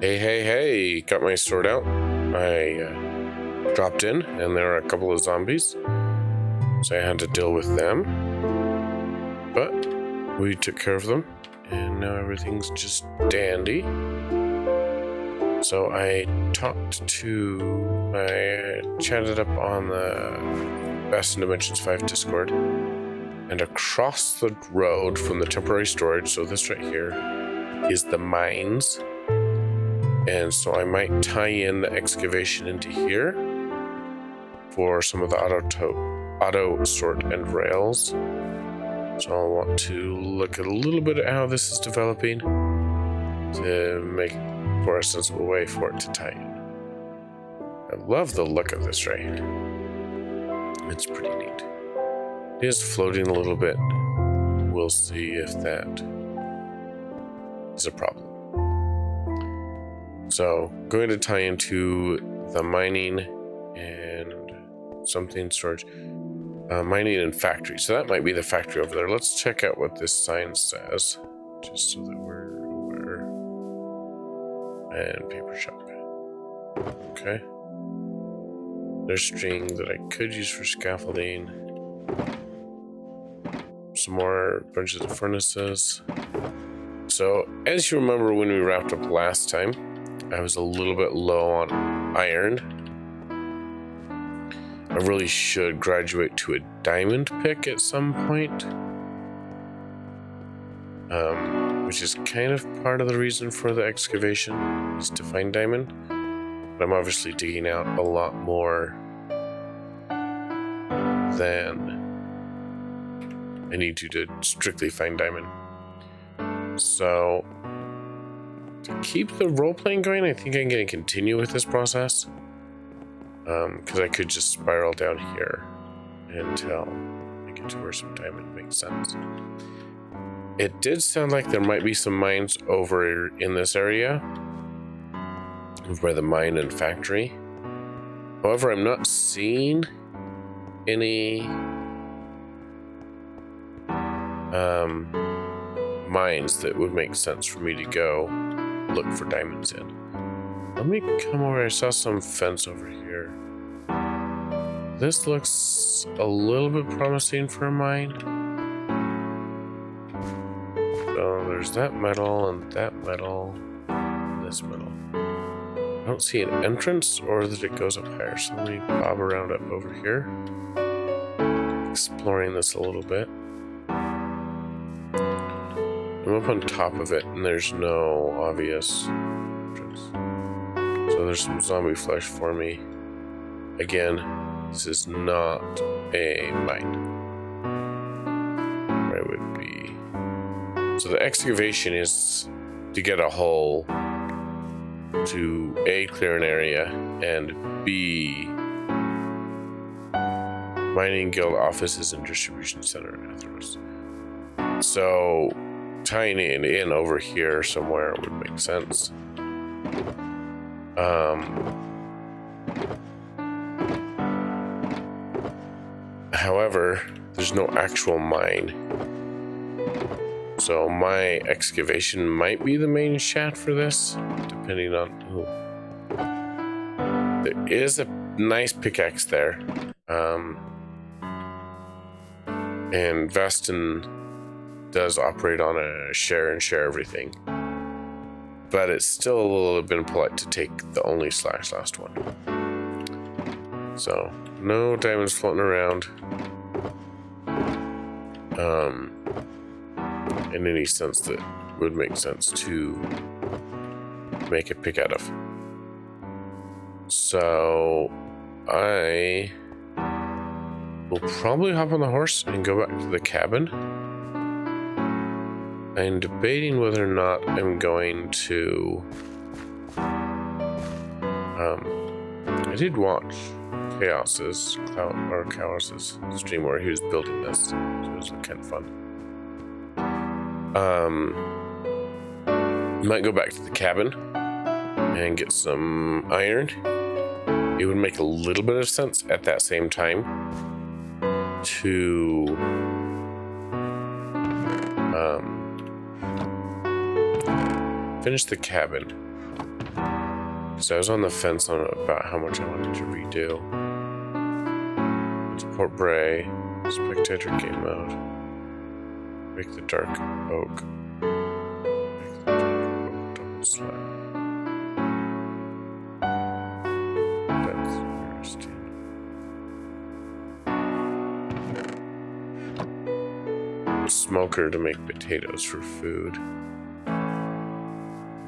Hey, got my sword out. I dropped in, and there were a couple of zombies, so I had to deal with them. But we took care of them, and now everything's just dandy. So I chatted up on the Best in Dimensions 5 Discord, and across the road from the temporary storage, so this right here, is the mines. And so I might tie in the excavation into here for some of the auto sort and rails. So I'll want to look at a little bit at how this is developing to make for a sensible way for it to tie in. I love the look of this right here. It's pretty neat. It is floating a little bit. We'll see if that is a problem. So, going to tie into the mining and something storage. Mining and factory. So that might be the factory over there. Let's check out what this sign says, just so that we're aware. And paper shop. Okay. There's string that I could use for scaffolding. Some more bunches of furnaces. So, as you remember when we wrapped up last time, I was a little bit low on iron. I really should graduate to a diamond pick at some point. Which is kind of part of the reason for the excavation, is to find diamond. But I'm obviously digging out a lot more than I need to strictly find diamond. So, to keep the role-playing going, I think I'm going to continue with this process. Because I could just spiral down here until I get to where some diamond makes sense. It did sound like there might be some mines over in this area, by the mine and factory. However, I'm not seeing any mines that would make sense for me to go look for diamonds in. Let me come over. I saw some fence over here. This looks a little bit promising for a mine. So there's that metal and that metal and this metal. I don't see an entrance or that it goes up higher. So let me bob around up over here, exploring this a little bit. I'm up on top of it, and there's no obvious entrance. So there's some zombie flesh for me. Again, this is not a mine. Where it would be. So the excavation is to get a hole to A, clear an area, and B, mining guild offices and distribution center in Atheros. So tying it in over here somewhere would make sense. However, there's no actual mine. So my excavation might be the main shaft for this, depending on who. There is a nice pickaxe there. And Veston does operate on a share and share everything. But it's still a little bit polite to take the only /last one. So, no diamonds floating around. In any sense that would make sense to make a pick out of. So, I will probably hop on the horse and go back to the cabin. I'm debating whether or not I'm going to... I did watch Chaos's stream where he was building this, so it was kind of fun. Might go back to the cabin and get some iron. It would make a little bit of sense at that same time to finish the cabin So I was on the fence on about how much I wanted to redo. It's Port Bray, spectator game mode. Make the dark oak. Make the dark oak double slab. That's interesting. Smoker to make potatoes for food.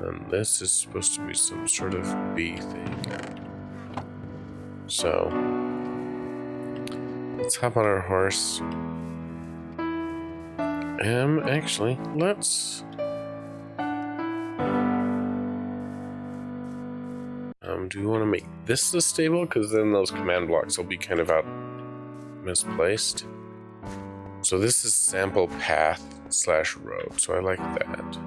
And this is supposed to be some sort of bee thing. So let's hop on our horse. Actually, let's do we want to make this the stable? Because then those command blocks will be kind of out misplaced. So this is sample path / road, so I like that.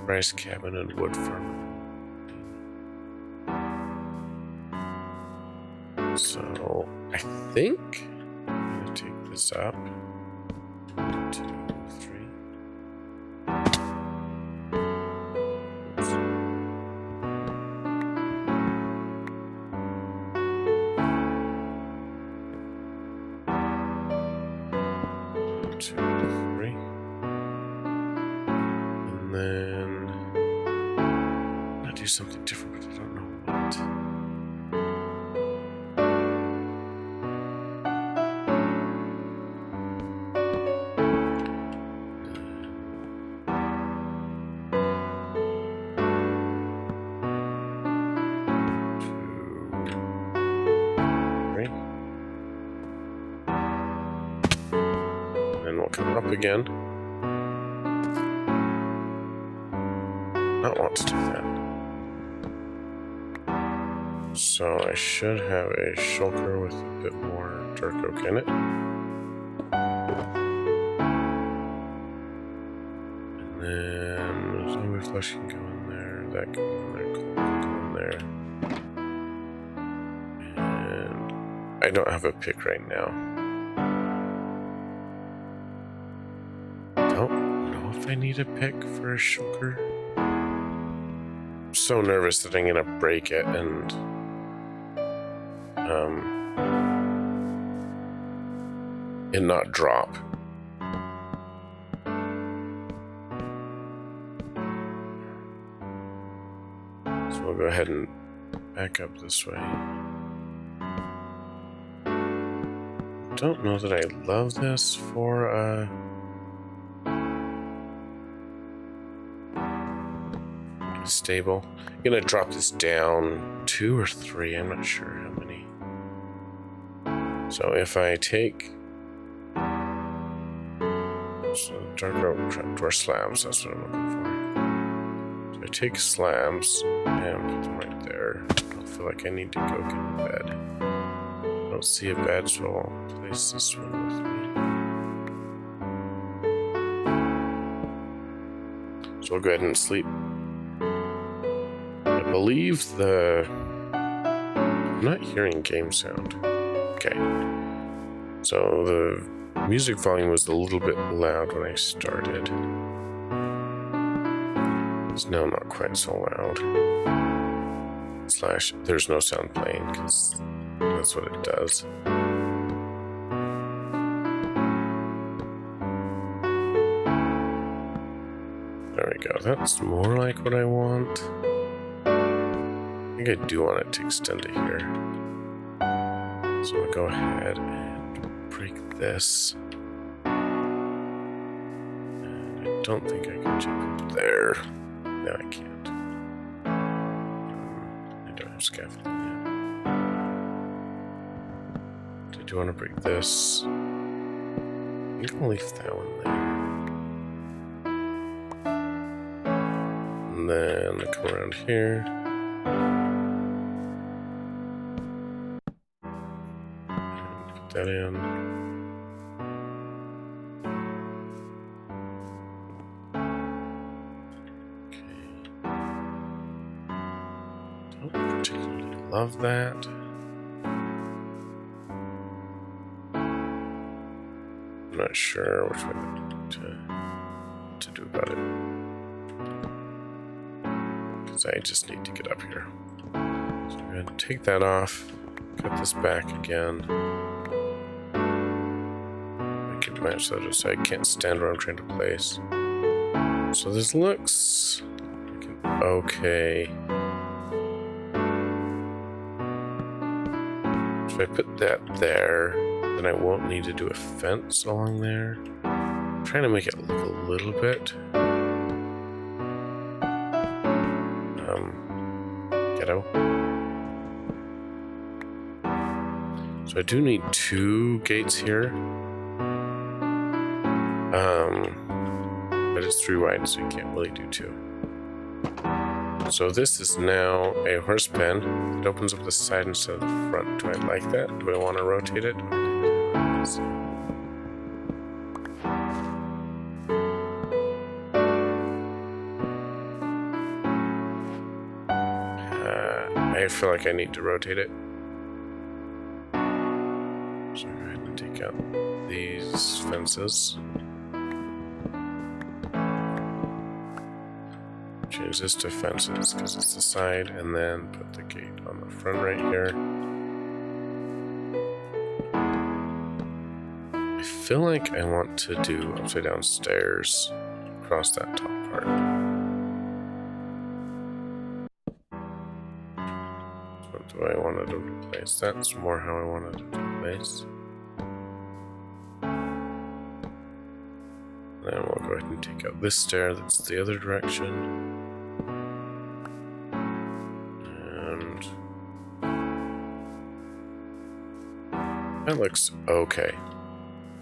Rice cabin and wood farm. So I think I'm gonna take this up. 1, 2, 3. Oops. 1, 2, 3. And then I'll do something different, but I don't know what. Come up again. Not want to do that. So I should have a shulker with a bit more dark oak in it. And then zombie flesh can go in there, that can go in there, coal can go in there. And I don't have a pick right now. I need a pick for a shulker. I'm so nervous that I'm gonna break it and it not drop. So we'll go ahead and back up this way. Don't know that I love this for stable. I'm gonna drop this down 2 or 3, I'm not sure how many. So if I take dark oak trapdoor slabs, that's what I'm looking for. So I take slabs and put them right there. I don't feel like I need to go get a bed. I don't see a bed, so I'll place this one with me. So I'll go ahead and sleep. I believe I'm not hearing game sound. Okay. So the music volume was a little bit loud when I started. It's now not quite so loud. / there's no sound playing because that's what it does. There we go. That's more like what I want. I think I do want it to extend to here. So I'll go ahead and break this. And I don't think I can jump up there. No, I can't. I don't have scaffolding yet. I do want to break this. I'm gonna leave that one there. And then I come around here. That in. Okay. Don't particularly love that. I'm not sure which way to. what to do about it. Because I just need to get up here. So I'm going to take that off, cut this back again. Make it match that so I can't stand where I'm trying to place. So this looks okay. If I put that there, then I won't need to do a fence along there. I'm trying to make it look a little bit ghetto. So I do need 2 gates here. But it's 3 wide, so you can't really do 2. So this is now a horse pen. It opens up the side instead of the front. Do I like that? Do I want to rotate it? I feel like I need to rotate it. So go ahead and take out these fences. Change this to fences because it's the side, and then put the gate on the front right here. I feel like I want to do upside down stairs across that top part. What do I want it to replace? That's more how I wanted it to replace. Then we'll go ahead and take out this stair that's the other direction. And that looks okay.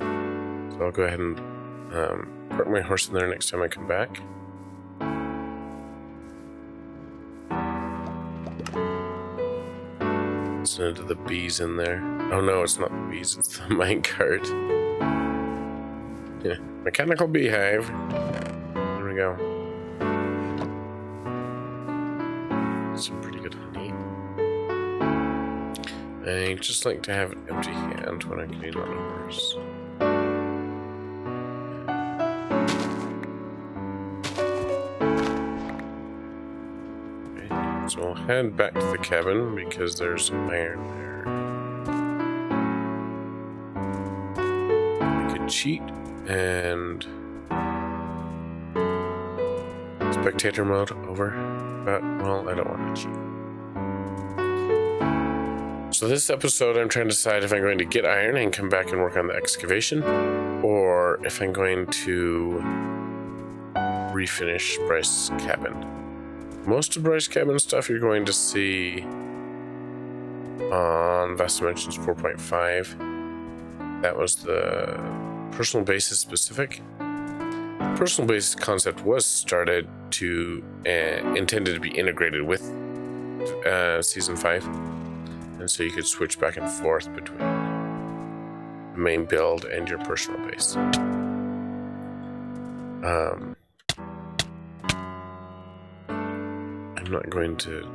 So I'll go ahead and park my horse in there next time I come back. Listen to the bees in there. Oh no, it's not the bees, it's the minecart. Yeah, mechanical beehive. There we go. Some pretty good honey. I just like to have an empty hand when I'm getting on a horse. Okay, so we'll head back to the cabin because there's iron there. I could cheat and spectator mode over, but well, I don't want to cheat. So this episode I'm trying to decide if I'm going to get iron and come back and work on the excavation, or if I'm going to refinish Bryce's cabin. Most of Bryce's cabin stuff you're going to see on Vast Dimensions 4.5. That was the personal basis specific. Personal basis concept was started to intended to be integrated with season 5, and so you could switch back and forth between the main build and your personal base. I'm not going to.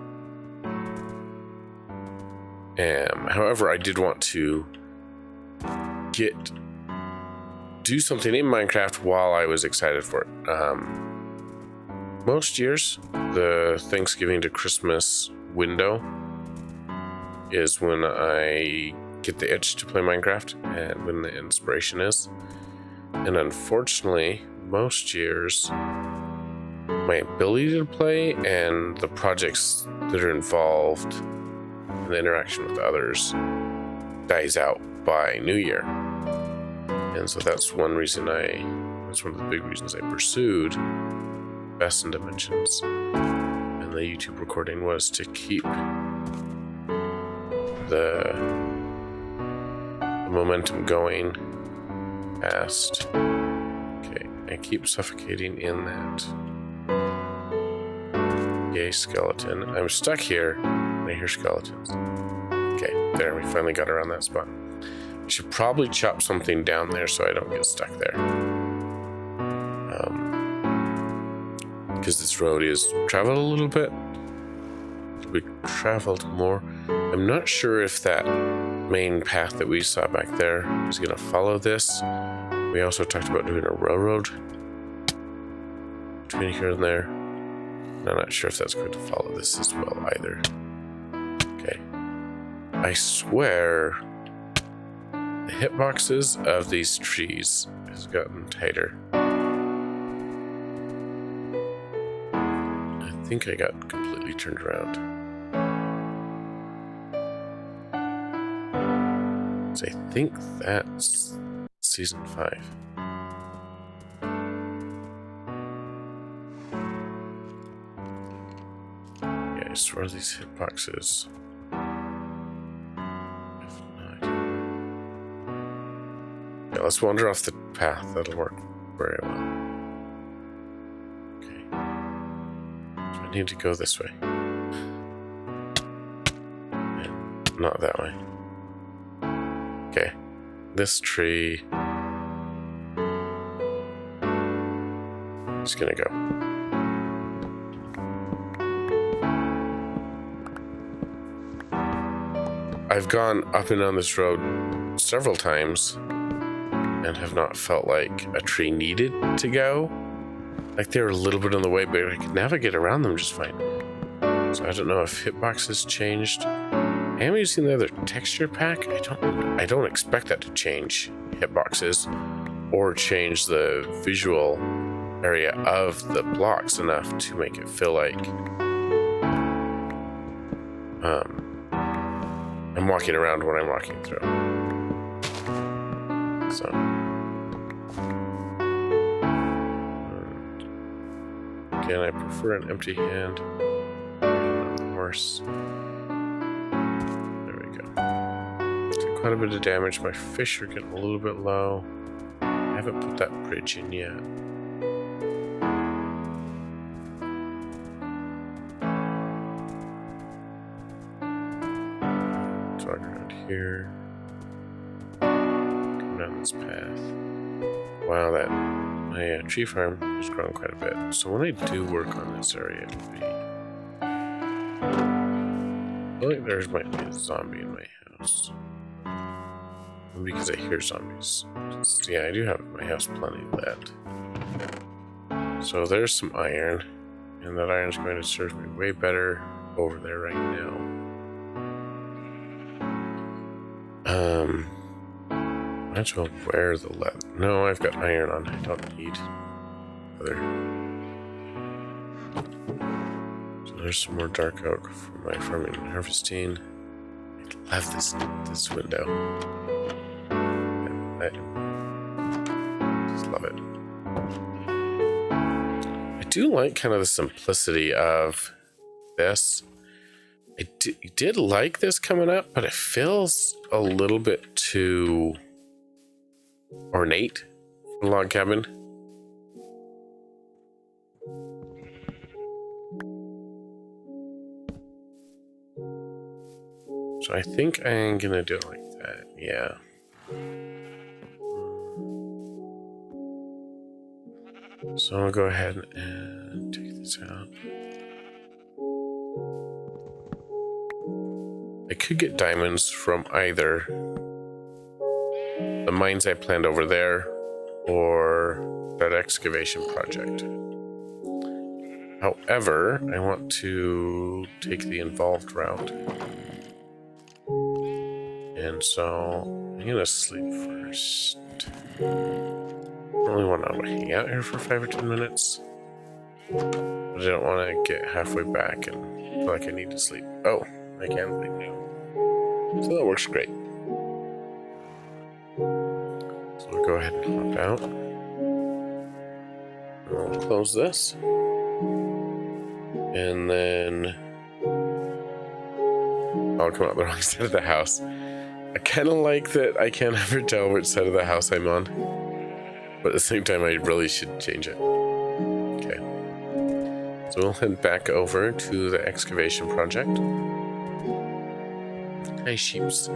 However, I did want to do something in Minecraft while I was excited for it. Most years, the Thanksgiving to Christmas window is when I get the itch to play Minecraft and when the inspiration is. And unfortunately, most years, my ability to play and the projects that are involved in the interaction with others dies out by New Year. And so that's one of the big reasons I pursued Vast Dimensions and the YouTube recording was to keep the momentum going past. Okay, I keep suffocating in that. Yay, skeleton. I'm stuck here and I hear skeletons. Okay, there, we finally got around that spot. I should probably chop something down there so I don't get stuck there. Because this road is traveled a little bit. We traveled more. I'm not sure if that main path that we saw back there is going to follow this. We also talked about doing a railroad. between here and there. And I'm not sure if that's going to follow this as well either. Okay. I swear the hitboxes of these trees has gotten tighter. I think I got completely turned around. So I think that's season 5. Yeah, I swear these hitboxes. If not, yeah, let's wander off the path. That'll work very well. Okay. So I need to go this way. And not that way. Okay. This tree is gonna go. I've gone up and down this road several times and have not felt like a tree needed to go. Like they were a little bit in the way, but I could navigate around them just fine. So I don't know if hitboxes changed. I am using the other texture pack. I don't expect that to change hitboxes or change the visual area of the blocks enough to make it feel like I'm walking around when I'm walking through. So again, I prefer an empty hand. Horse. Quite a bit of damage. My fish are getting a little bit low. I haven't put that bridge in yet. Talk around here. Come down this path. Wow, my tree farm has grown quite a bit. So when I do work on this area, it'll be. I think there might be a zombie in my house. Because I hear zombies. Yeah, I do have in my house plenty of that. So there's some iron, and that iron is going to serve me way better over there right now. Might as well wear the leather. No, I've got iron on. I don't need leather. So there's some more dark oak for my farming and harvesting. I love this window. I just love it. I do like kind of the simplicity of this. I did like this coming up, but it feels a little bit too ornate for a log cabin. So I think I'm gonna do it like that. Yeah. So I'll go ahead and take this out. I could get diamonds from either the mines I planned over there or that excavation project. However, I want to take the involved route. And so I'm gonna sleep first. I only want to hang out here for 5 or 10 minutes. But I don't want to get halfway back and feel like I need to sleep. Oh, I can sleep now. So that works great. So we'll go ahead and hop out. I'll close this. And then I'll come out the wrong side of the house. I kind of like that I can't ever tell which side of the house I'm on. But at the same time, I really should change it. Okay. So we'll head back over to the excavation project. Hi, sheeps.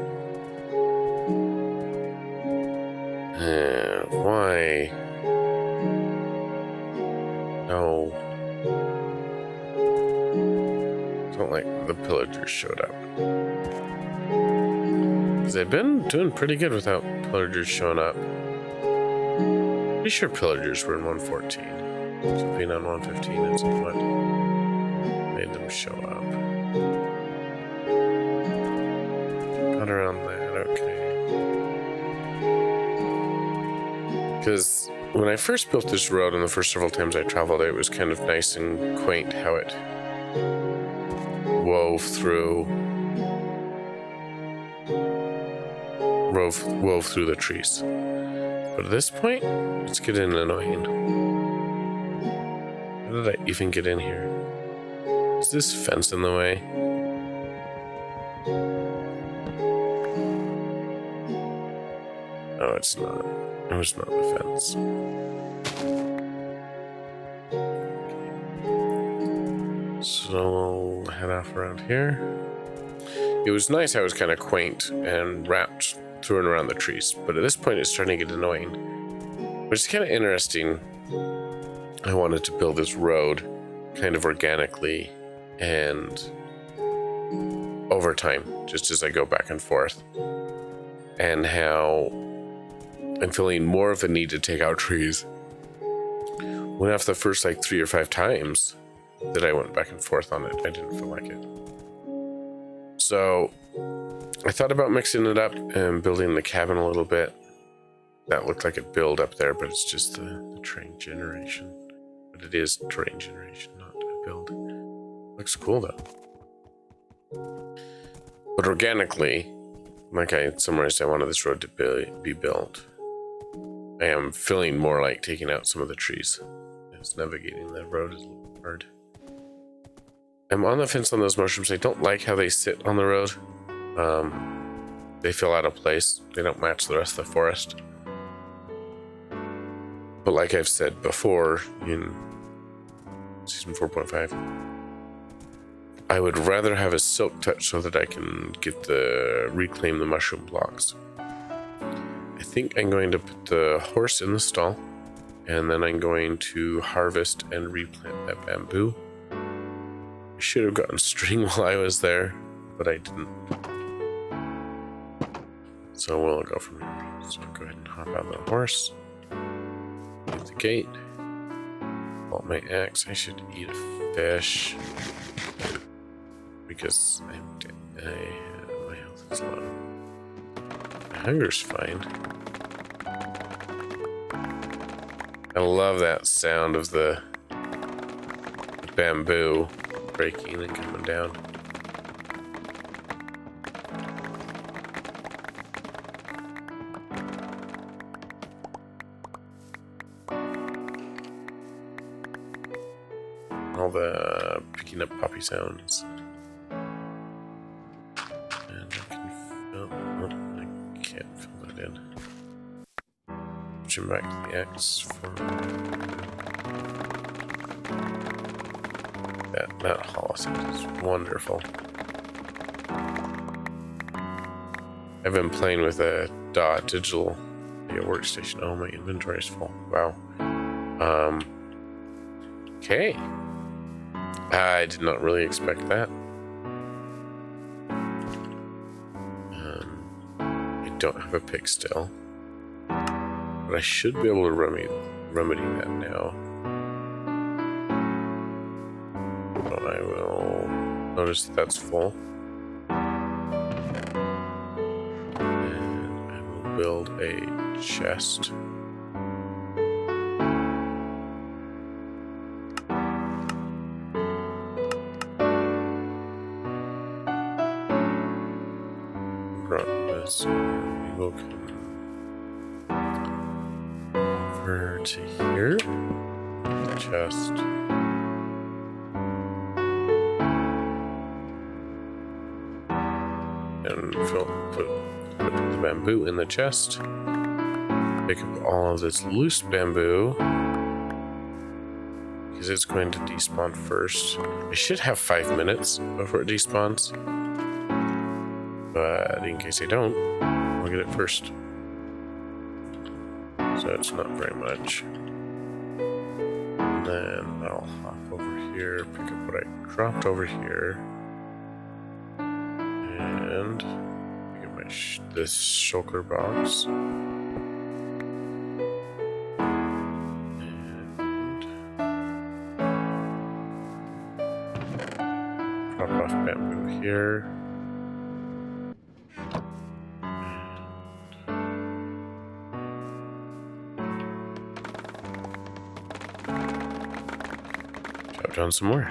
Why? No. I don't like the pillagers showed up. Because they've been doing pretty good without pillagers showing up. Pretty sure pillagers were in 114. So being on 115 is what made them show up. Got around that, okay. Because when I first built this road and the first several times I traveled, it was kind of nice and quaint how it wove through the trees. But at this point, it's getting annoying. How did I even get in here? Is this fence in the way? No, it's not. It was not the fence. So we'll head off around here. It was nice how it was kind of quaint and wrapped through and around the trees, but at this point it's starting to get annoying. Which is kind of interesting. I wanted to build this road kind of organically and over time, just as I go back and forth. And how I'm feeling more of a need to take out trees. When after the first like 3 or 5 times that I went back and forth on it, I didn't feel like it. So I thought about mixing it up and building the cabin a little bit. That looked like a build up there, but it's just the terrain generation. But it is terrain generation, not a build. Looks cool though. But organically, like I summarized, I wanted this road to be built. I am feeling more like taking out some of the trees. As navigating the road is a little hard. I'm on the fence on those mushrooms. I don't like how they sit on the road. They feel out of place. They don't match the rest of the forest. But like I've said before in season 4.5, I would rather have a silk touch so that I can reclaim the mushroom blocks. I think I'm going to put the horse in the stall, and then I'm going to harvest and replant that bamboo. I should have gotten string while I was there, but I didn't. So we'll go from here. So I'll go ahead and hop out the horse. Hit the gate. Pull my axe. I should eat a fish. Because my health is low. My hunger's fine. I love that sound of the bamboo breaking and coming down. All the picking up poppy sounds. And I can fill. Oh, I can't fill that in. Switching back to the X for that holoset is wonderful. I've been playing with a digital workstation. Oh, my inventory is full. Wow. Okay. I did not really expect that. I don't have a pick still, but I should be able to remedy that now. But I will notice that's full, and I will build a chest. So we will come over to here, the chest, and put the bamboo in the chest, pick up all of this loose bamboo, because it's going to despawn first. I should have 5 minutes before it despawns. But in case I don't, I'll get it first. So it's not very much. And then I'll hop over here, pick up what I dropped over here, and pick up this shulker box. And Drop off bamboo here. Chop down some more.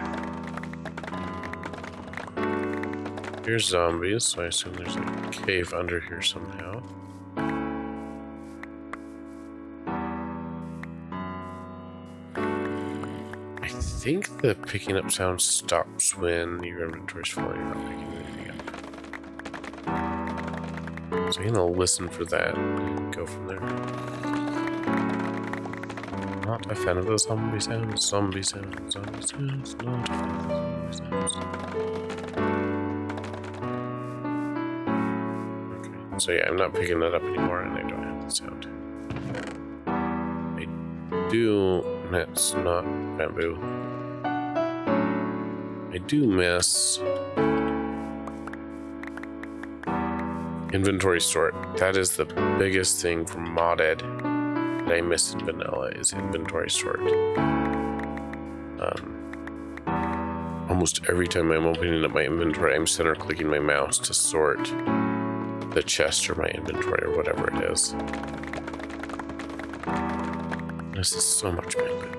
Here's zombies, so I assume there's a cave under here somehow. I think the picking up sound stops when your inventory's full and you're not picking anything up. So I'm gonna listen for that and go from there. Not a fan of those zombie sounds, zombie sounds, zombie sounds, not a fan of those zombie sounds. Okay, so yeah, I'm not picking that up anymore and I don't have the sound. I do, that's not bamboo. I do miss inventory sort. That is the biggest thing from modded that I miss in vanilla is inventory sort. Almost every time I'm opening up my inventory, I'm center clicking my mouse to sort the chest or my inventory or whatever it is. This is so much better.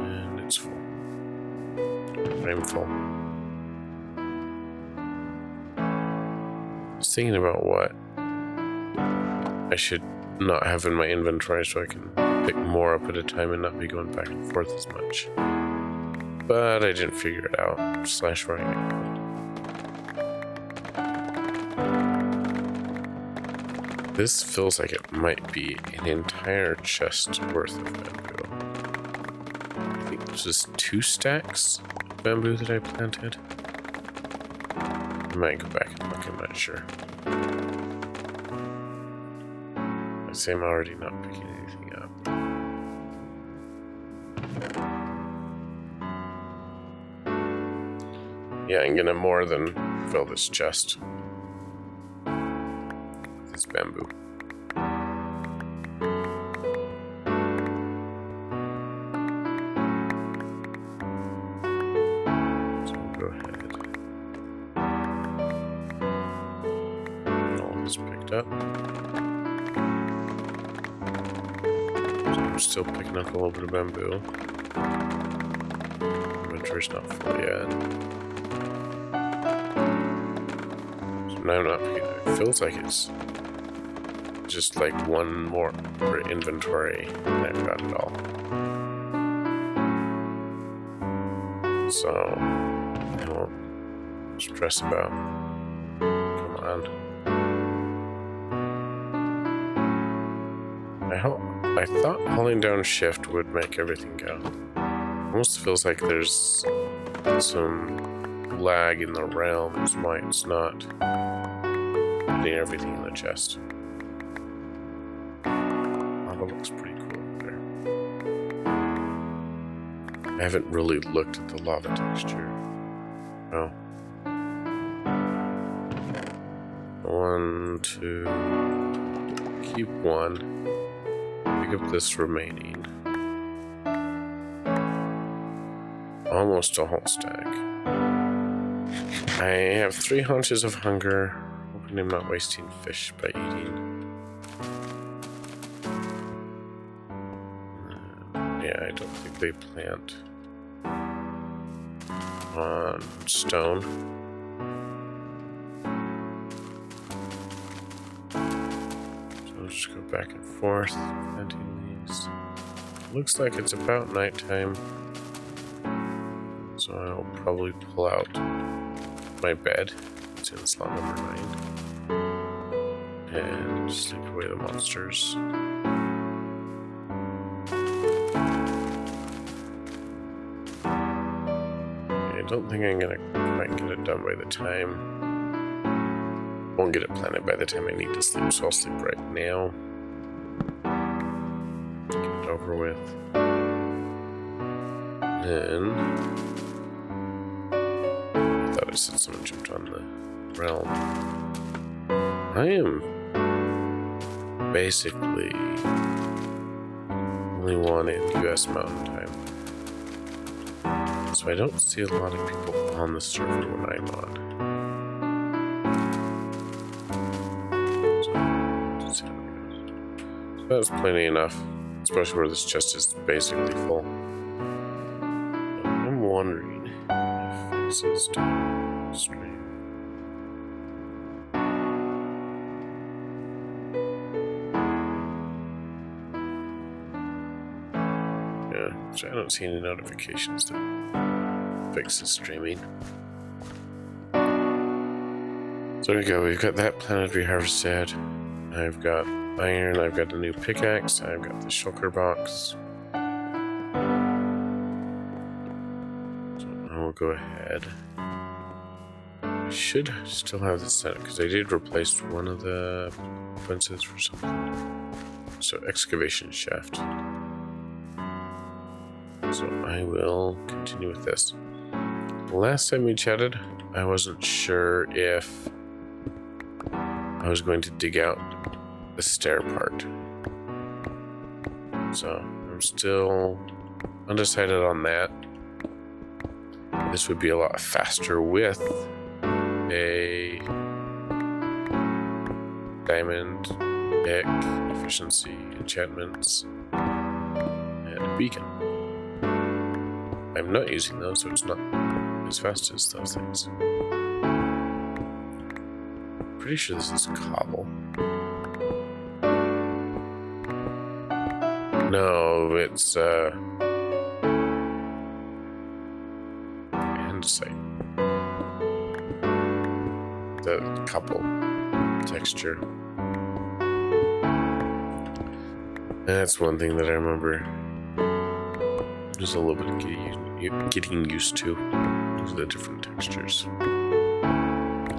And it's full. I'm full. I was thinking about what I should not have in my inventory so I can pick more up at a time and not be going back and forth as much. But I didn't figure it out. / writing. This feels like it might be an entire chest worth of bamboo. I think this is 2 stacks of bamboo that I planted. I might go back and look, I'm not sure. I say I'm already not picking anything up. Yeah, I'm gonna more than fill this chest with this bamboo. So we'll go ahead. All this picked up. So I'm still picking up a little bit of bamboo. Inventory's not full yet. Now I'm not picking it. It feels like it's just like one more for inventory and I've got it all. So I won't stress about. Come on. I thought holding down shift would make everything go. Almost feels like there's some lag in the realm. That's why it's not putting everything in the chest. Lava looks pretty cool up there. I haven't really looked at the lava texture. No. 1, 2. Keep 1. Pick up this remaining. Almost a whole stack. I have 3 haunches of hunger. Hoping I'm not wasting fish by eating. Yeah, I don't think they plant on stone. So I'll just go back and forth, planting these. Looks like it's about nighttime. So I'll probably pull out my bed. It's in slot number 9. And sleep away the monsters. I don't think I'm gonna quite get it done by the time. Won't get it planted by the time I need to sleep, so I'll sleep right now. Get it over with. Then I thought I said someone jumped on the realm. I am basically only one in US Mountain Time. So I don't see a lot of people on the server when I'm on. So that's plenty enough, especially where this chest is basically full. I'm wondering if this is stream. Yeah, so I don't see any notifications that fix the streaming. So there we go, we've got that planetary harvested. I've got iron, I've got a new pickaxe, I've got the shulker box. So I will go ahead. I should still have this set because I did replace one of the fences for something. So excavation shaft. So I will continue with this. Last time we chatted, I wasn't sure if I was going to dig out the stair part. So I'm still undecided on that. This would be a lot faster with a diamond, pick, efficiency, enchantments, and a beacon. I'm not using those, so it's not as fast as those things. Pretty sure this is cobble. No, it's andesite. The couple texture. That's one thing that I remember. There's a little bit of getting used to. Those are the different textures.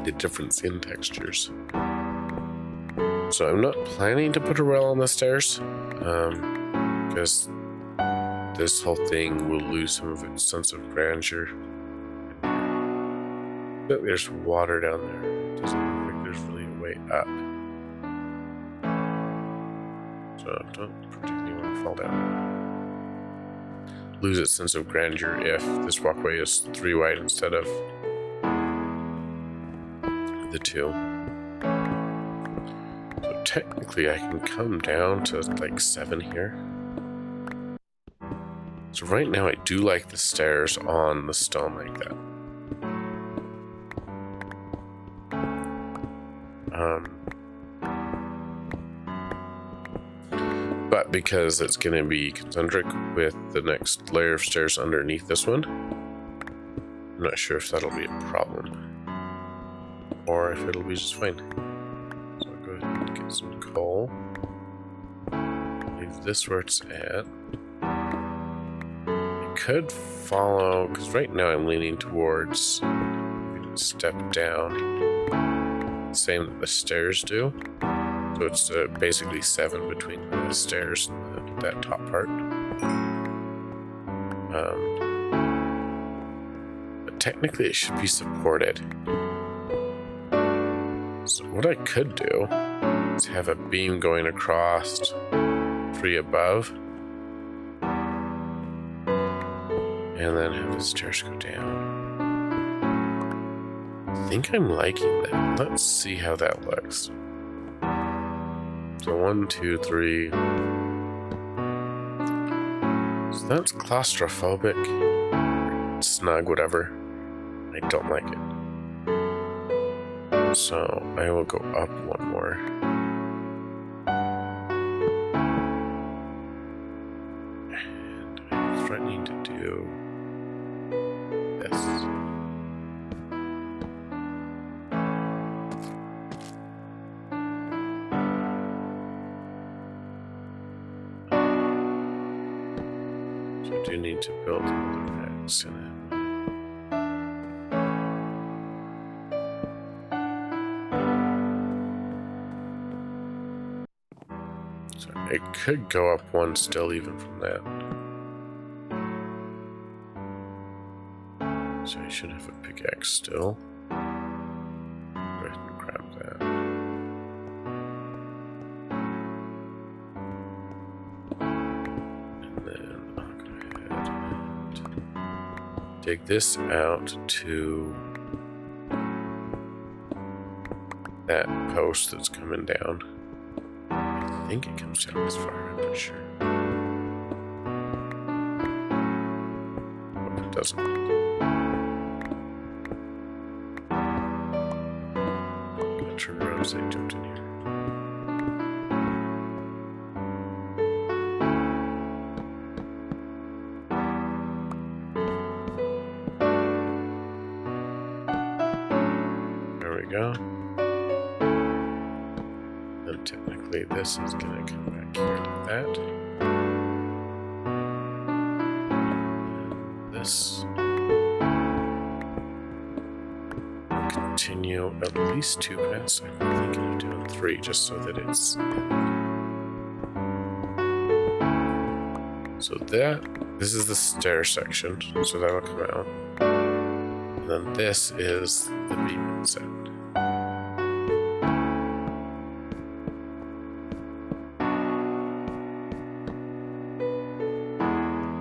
The difference in textures. So I'm not planning to put a rail on the stairs, because this whole thing will lose some of its sense of grandeur. But there's water down there. It doesn't look like there's really a way up. So don't particularly want to fall down. Lose its sense of grandeur if this walkway is 3 wide instead of the 2. So technically I can come down to like 7 here. So right now I do like the stairs on the stone like that. But because it's going to be concentric with the next layer of stairs underneath this one, I'm not sure if that'll be a problem. Or if it'll be just fine. So I'll go ahead and get some coal. Leave this where it's at. I could follow, because right now I'm leaning towards step down. Same that the stairs do. So it's basically 7 between the stairs and that top part. But technically it should be supported. So what I could do is have a beam going across 3 above. And then have the stairs go down. I think I'm liking that. Let's see how that looks. So 1, 2, 3. So that's claustrophobic. Snug, whatever. I don't like it. So I will go up 1 more. And I'm threatening to do this. So I do need to build another X in it. So it could go up 1 still even from that. So I should have a pickaxe still. Go ahead and grab that. dig this out to that post that's coming down. I think it comes down this far, I'm not sure. Hope it doesn't. Gotta turn around as I jumped in here. Go. Then technically this is going to come back here like that. This will continue at least 2 paths. I'm thinking of doing 3 just so that it's so this is the stair section, so that'll come out. And then this is the beam set.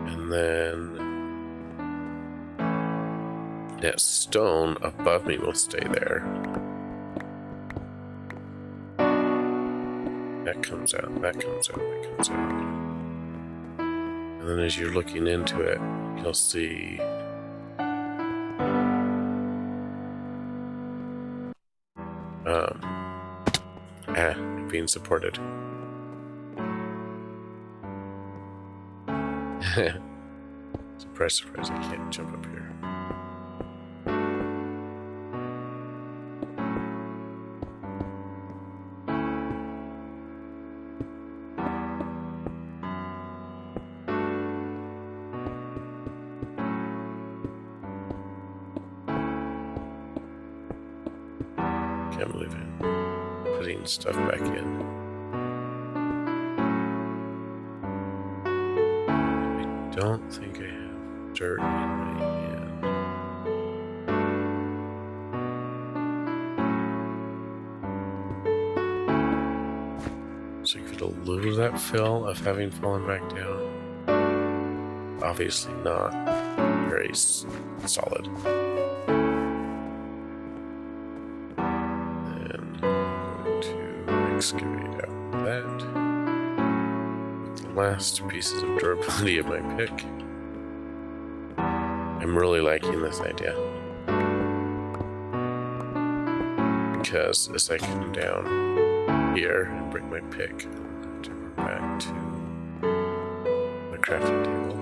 And then that stone above me will stay there. That comes out, that comes out, that comes out. And then as you're looking into it, you'll see being supported. Surprise, surprise, I can't jump up here. Can't believe it. Putting stuff back in. I don't think I have dirt in my hand. So you get a little of that fill of having fallen back down. Obviously not very solid. Excavate out that. The last pieces of durability of my pick. I'm really liking this idea. Because as I come down here and bring my pick, I'll turn back to the crafting table.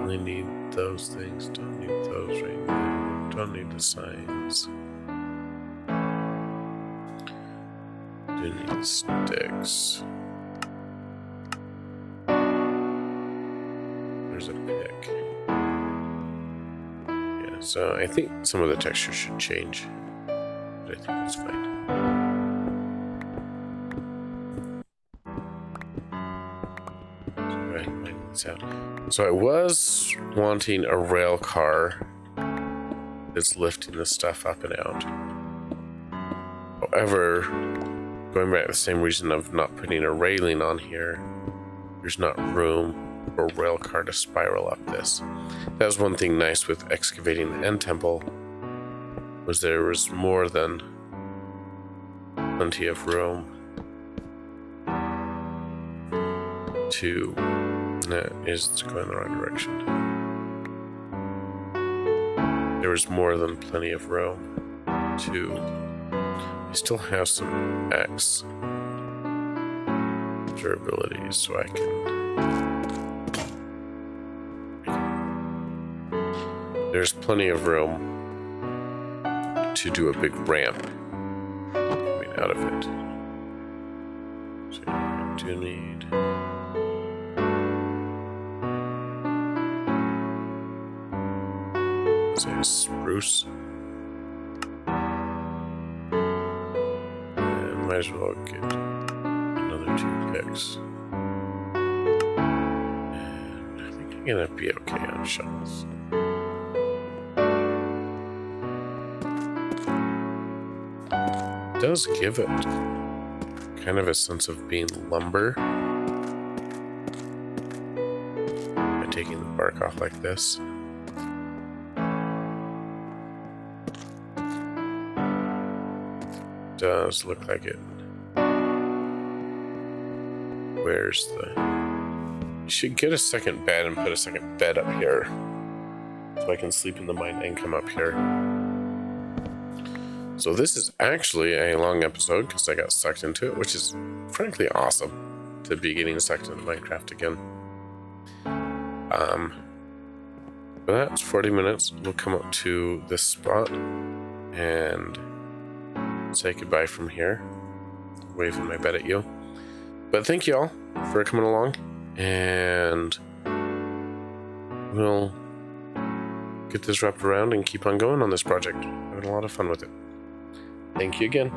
Only need those things, don't need those right now, don't need the signs. Do need sticks. There's a pick. Yeah, so I think some of the texture should change, but I think that's fine. Out. So I was wanting a rail car that's lifting the stuff up and out. However, going back to the same reason of not putting a railing on here, there's not room for a rail car to spiral up this. That was one thing nice with excavating the end temple, was there was more than plenty of room to is going in the wrong direction. There was more than plenty of room to. I still have some X durability, so I can. There's plenty of room to do a big ramp coming out of it. So I do need. Say spruce. And might as well get another 2 picks. And I think I'm gonna be okay on shovels. It does give it kind of a sense of being lumber by taking the bark off like this. Does look like it. Where's the... You should get a second bed and put a second bed up here, so I can sleep in the mine and come up here. So this is actually a long episode because I got sucked into it, which is frankly awesome to be getting sucked into Minecraft again. But that's 40 minutes. We'll come up to this spot and say goodbye from here, waving my bed at you. But thank you all for coming along, and we'll get this wrapped around and keep on going on this project. Having a lot of fun with it. Thank you again.